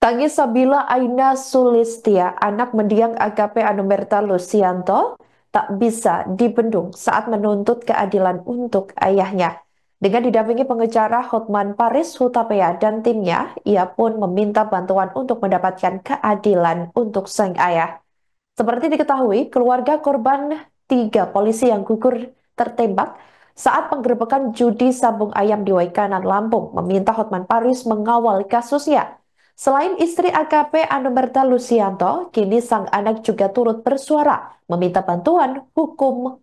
Tangis Sabila Aina Sulistia, anak mendiang AKP Anumerta Lusianto, tak bisa dibendung saat menuntut keadilan untuk ayahnya. Dengan didampingi pengacara Hotman Paris Hutapea dan timnya, ia pun meminta bantuan untuk mendapatkan keadilan untuk sang ayah. Seperti diketahui, keluarga korban 3 polisi yang gugur tertembak saat penggerebekan judi sabung ayam di Waikanan, Lampung, meminta Hotman Paris mengawal kasusnya. Selain istri AKP Anumerta Lusianto, kini sang anak juga turut bersuara meminta bantuan hukum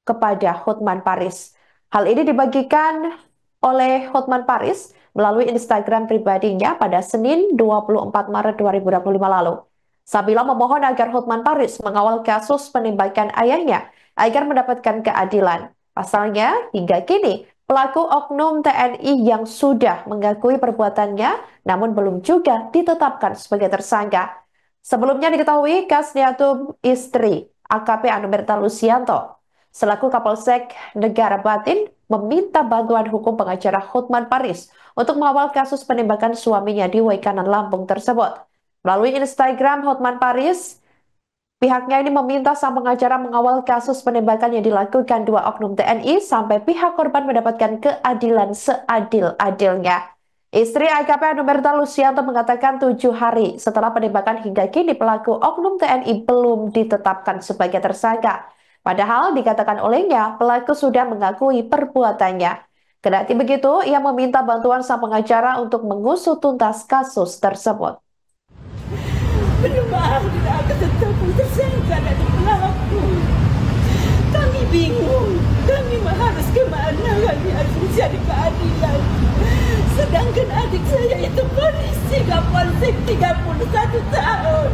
kepada Hotman Paris. Hal ini dibagikan oleh Hotman Paris melalui Instagram pribadinya pada Senin 24 Maret 2025 lalu. Sabila memohon agar Hotman Paris mengawal kasus penembakan ayahnya agar mendapatkan keadilan. Pasalnya, hingga kini pelaku oknum TNI yang sudah mengakui perbuatannya namun belum juga ditetapkan sebagai tersangka. Sebelumnya diketahui Kasniatum istri AKP Anumerta Lusianto selaku Kapolsek Negara Batin meminta bantuan hukum pengacara Hotman Paris untuk mengawal kasus penembakan suaminya di Waikanan, Lampung tersebut. Melalui Instagram Hotman Paris, pihaknya ini meminta sang pengacara mengawal kasus penembakan yang dilakukan 2 oknum TNI sampai pihak korban mendapatkan keadilan seadil-adilnya. Istri AKP Anumerta Lusianto mengatakan 7 hari setelah penembakan hingga kini pelaku oknum TNI belum ditetapkan sebagai tersangka. Padahal dikatakan olehnya pelaku sudah mengakui perbuatannya. Kendati begitu, ia meminta bantuan sang pengacara untuk mengusut tuntas kasus tersebut. Belum ada ketemu tersangka dan pelaku. Kami bingung, kami harus kemana, kami harus mencari keadilan. Sedangkan adik saya itu polisi Kapolsek 31 tahun.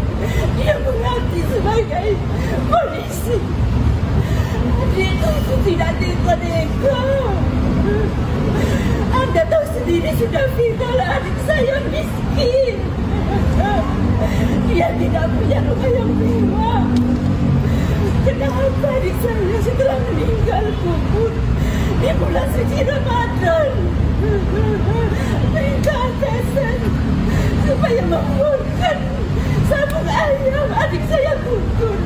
Dia mengabdi sebagai polisi. Dia itu tidak deko-deko. Anda tahu sendiri sudah viral adik saya miskin. Dia tidak punya rumah yang mewah. Kenapa adik saya setelah meninggal kubur di bulan suci Ramadan? Minta atasan supaya menguburkan sabung ayam adik saya kubur.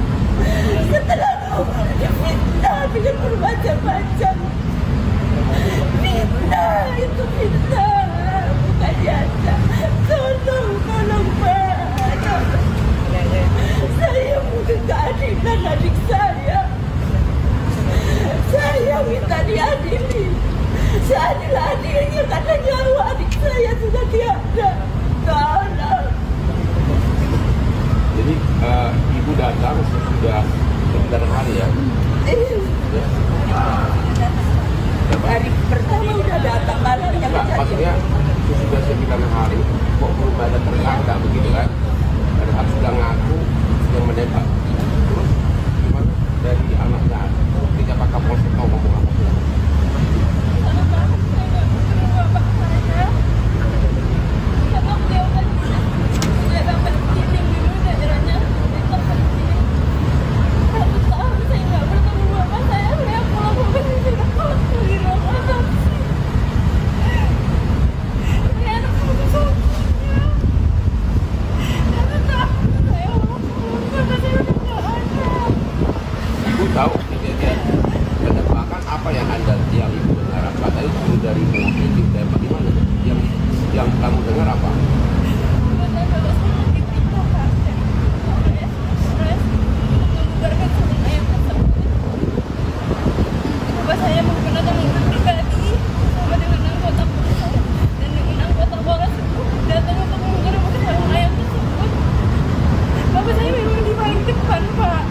Setelah kubur difitnah dengan bermacam-macam. Fitnah itu fitnah, bukan nyata. Tolong Pak. Saya butuh keadilan adik saya. Saya minta diadili. Seadil-adilnya karena nyawa adik saya sudah tiada. Tolong. Jadi ibu datang sudah beberapa hari ya? Hari pertama udah datang malamnya. Enggak, maksudnya sudah 9 hari kok belum ada tersangka begitu kan? Ada sudah ngaku yang menembak. Terus gimana dari anaknya? Ketika Pak Kapolsek mau ngomong apa? Tahu kejadian penembakan apa yang Anda yang Ibu dengar? Katanya itu dari mobil ditembak di mana? Yang kamu dengar apa? Bapak saya menggunakan mobil pribadi sama dengan anggota polisi dan dengan anggota polres datang untuk menggerebek sarung ayam tersebut. Bapak saya memang di paling depan, Pak.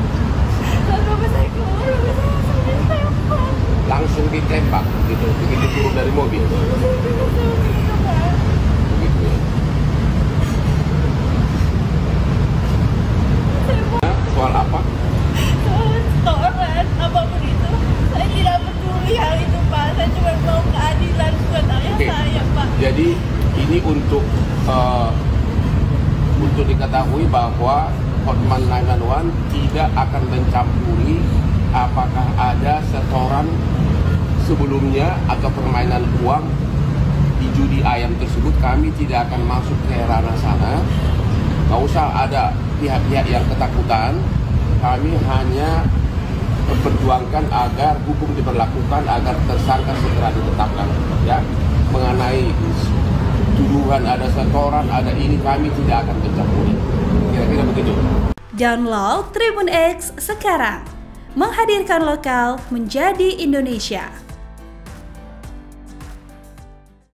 Saat bapak saya keluar, bapak saya langsung ditembak. Langsung ditembak gitu, begitu turun dari mobil. Begitu ya. Soal apa? Setoran, apapun itu, saya tidak peduli hal itu, Pak. Saya cuma mau keadilan buat ayah saya, Pak. Jadi ini untuk diketahui bahwa Hotman 911 tidak akan mencampuri apakah ada setoran sebelumnya atau permainan uang di judi ayam tersebut. Kami tidak akan masuk ke ranah sana. nggak usah ada pihak-pihak yang ketakutan. Kami hanya memperjuangkan agar hukum diberlakukan, agar tersangka segera ditetapkan. Ya, mengenai tuduhan ada setoran, ada ini, kami tidak akan mencampuri. Kira-kira begitu. Download Tribun X sekarang, menghadirkan lokal menjadi Indonesia.